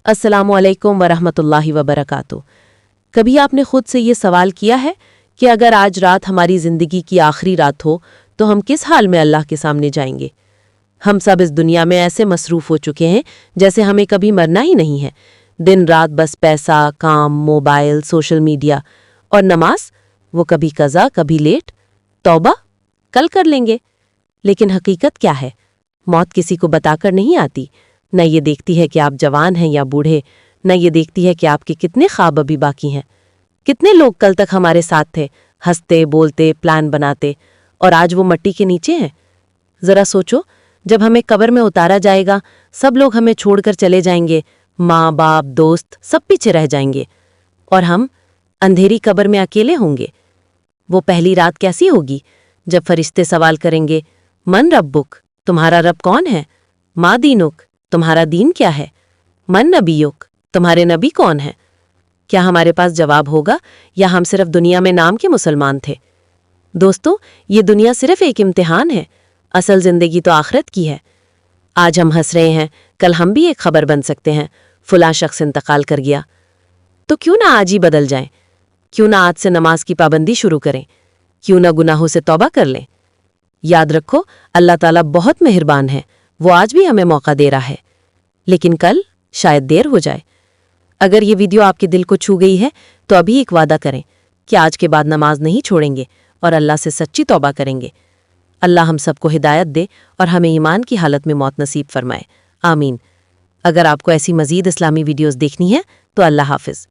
अस्सलामुअलैकुम वरहमतुल्लाहि वबरकातुहू। कभी आपने खुद से ये सवाल किया है कि अगर आज रात हमारी ज़िंदगी की आखिरी रात हो तो हम किस हाल में अल्लाह के सामने जाएंगे? हम सब इस दुनिया में ऐसे मसरूफ़ हो चुके हैं जैसे हमें कभी मरना ही नहीं है। दिन रात बस पैसा, काम, मोबाइल, सोशल मीडिया और नमाज, वो कभी कज़ा कभी लेट। तौबा कल कर लेंगे। लेकिन हकीकत क्या है? मौत किसी को बताकर नहीं आती। न ये देखती है कि आप जवान हैं या बूढ़े, न ये देखती है कि आपके कितने ख्वाब अभी बाकी हैं। कितने लोग कल तक हमारे साथ थे, हंसते बोलते प्लान बनाते, और आज वो मट्टी के नीचे हैं। ज़रा सोचो, जब हमें कब्र में उतारा जाएगा, सब लोग हमें छोड़कर चले जाएंगे, माँ बाप दोस्त सब पीछे रह जाएंगे, और हम अंधेरी कब्र में अकेले होंगे। वो पहली रात कैसी होगी जब फरिश्ते सवाल करेंगे, मन रब्बुक, तुम्हारा रब कौन है? मा दीनुक, तुम्हारा दीन क्या है? मन नबीयुक, तुम्हारे नबी कौन है? क्या हमारे पास जवाब होगा या हम सिर्फ दुनिया में नाम के मुसलमान थे? दोस्तों, ये दुनिया सिर्फ एक इम्तिहान है, असल जिंदगी तो आखिरत की है। आज हम हंस रहे हैं, कल हम भी एक खबर बन सकते हैं, फुला शख्स इंतकाल कर गया। तो क्यों ना आज ही बदल जाएं? क्यों ना आज से नमाज की पाबंदी शुरू करें? क्यों ना गुनाहों से तौबा कर लें? याद रखो, अल्लाह ताला बहुत मेहरबान है, वो आज भी हमें मौका दे रहा है। लेकिन कल शायद देर हो जाए। अगर ये वीडियो आपके दिल को छू गई है तो अभी एक वादा करें कि आज के बाद नमाज नहीं छोड़ेंगे और अल्लाह से सच्ची तौबा करेंगे। अल्लाह हम सबको हिदायत दे और हमें ईमान की हालत में मौत नसीब फरमाए। आमीन। अगर आपको ऐसी मज़ीद इस्लामी वीडियोज़ देखनी है तो अल्लाह हाफिज़।